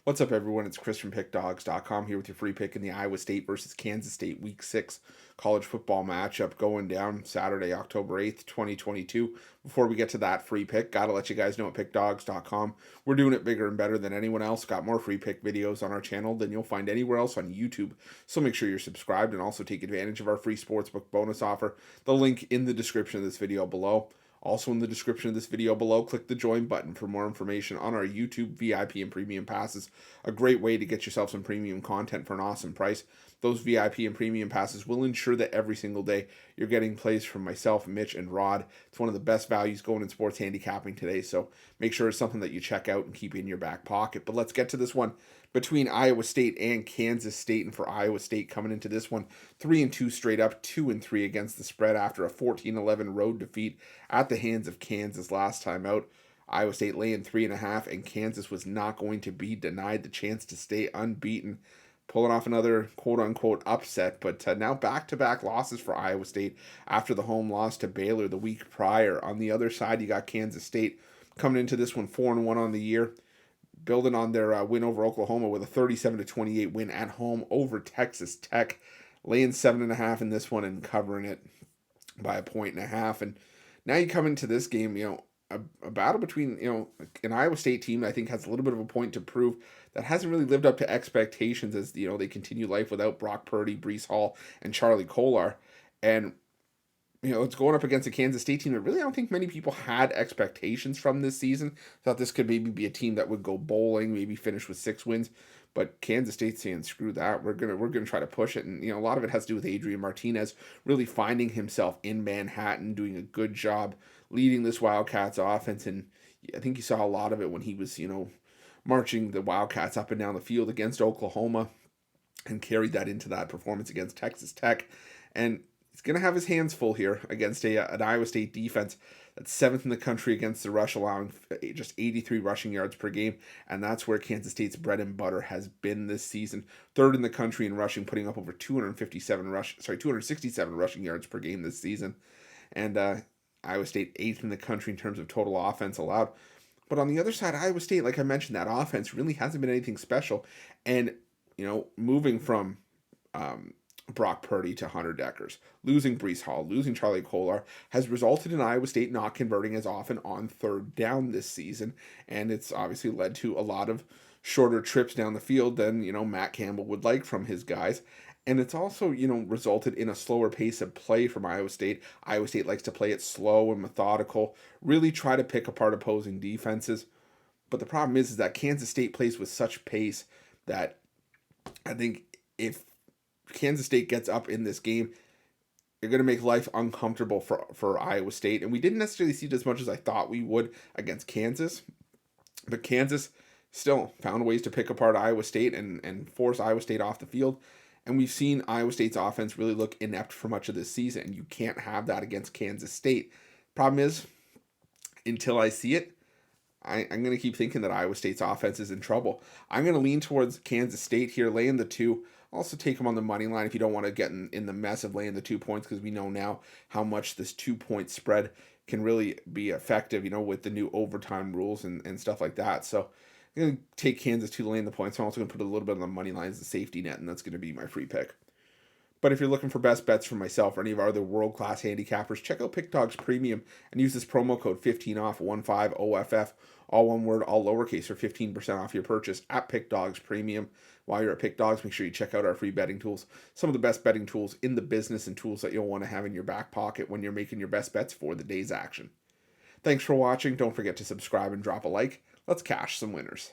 What's up, everyone? It's Chris from Pickdawgz.com here with your free pick in the Iowa State versus Kansas State Week 6 college football matchup going down Saturday, October 8th, 2022. Before we get to that free pick, gotta let you guys know at Pickdawgz.com, we're doing it bigger and better than anyone else. Got more free pick videos on our channel than you'll find anywhere else on YouTube. So make sure you're subscribed and also take advantage of our free Sportsbook bonus offer. The link in the description of this video below. Also in the description of this video below, click the join button for more information on our YouTube VIP and premium passes. A great way to get yourself some premium content for an awesome price. Those VIP and premium passes will ensure that every single day you're getting plays from myself, Mitch, and Rod. It's one of the best values going in sports handicapping today, so make sure it's something that you check out and keep in your back pocket. But let's get to this one between Iowa State and Kansas State. And for Iowa State coming into this one, 3-2 straight up, 2-3 against the spread after a 14-11 road defeat at the hands of Kansas last time out. Iowa State laying 3.5, and Kansas was not going to be denied the chance to stay unbeaten, pulling off another quote-unquote upset. But now back-to-back losses for Iowa State after the home loss to Baylor the week prior. On the other side, you got Kansas State coming into this one 4-1 on the year, building on their win over Oklahoma with a 37-28 win at home over Texas Tech, laying 7.5 in this one and covering it by 1.5. And now you come into this game, a battle between, an Iowa State team that I think has a little bit of a point to prove that hasn't really lived up to expectations as, they continue life without Brock Purdy, Breece Hall, and Charlie Kolar. And, it's going up against a Kansas State team that really I don't think many people had expectations from this season. Thought this could maybe be a team that would go bowling, maybe finish with 6 wins. But Kansas State's saying, screw that. We're gonna try to push it. And, a lot of it has to do with Adrian Martinez really finding himself in Manhattan, doing a good job leading this Wildcats offense. And I think you saw a lot of it when he was, marching the Wildcats up and down the field against Oklahoma and carried that into that performance against Texas Tech. And he's going to have his hands full here against an Iowa State defense that's 7th in the country against the rush, allowing just 83 rushing yards per game. And that's where Kansas State's bread and butter has been this season. 3rd in the country in rushing, putting up over 267 rushing yards per game this season. And Iowa State 8th in the country in terms of total offense allowed. But on the other side, Iowa State, like I mentioned, that offense really hasn't been anything special. And, moving from Brock Purdy to Hunter Deckers, losing Breece Hall, losing Charlie Kolar, has resulted in Iowa State not converting as often on 3rd down this season. And it's obviously led to a lot of shorter trips down the field than, Matt Campbell would like from his guys. And it's also, resulted in a slower pace of play from Iowa State. Iowa State likes to play it slow and methodical, really try to pick apart opposing defenses. But the problem is that Kansas State plays with such pace that I think if Kansas State gets up in this game, they're going to make life uncomfortable for Iowa State. And we didn't necessarily see it as much as I thought we would against Kansas. But Kansas still found ways to pick apart Iowa State and force Iowa State off the field. And we've seen Iowa State's offense really look inept for much of this season. You can't have that against Kansas State. Problem is, until I see it, I'm going to keep thinking that Iowa State's offense is in trouble. I'm going to lean towards Kansas State here, laying the 2. Also take them on the money line if you don't want to get in the mess of laying the 2 points, because we know now how much this 2-point spread can really be effective, with the new overtime rules and stuff like that. So I'm going to take Kansas to laying the points. I'm also going to put a little bit on the money line as the safety net, and that's going to be my free pick. But if you're looking for best bets from myself or any of our other world-class handicappers, check out Pick Dawgz Premium and use this promo code 15OFF, 15OFF, all one word, all lowercase, for 15% off your purchase at Pick Dawgz Premium. While you're at Pick Dawgz, make sure you check out our free betting tools, some of the best betting tools in the business and tools that you'll want to have in your back pocket when you're making your best bets for the day's action. Thanks for watching. Don't forget to subscribe and drop a like. Let's cash some winners.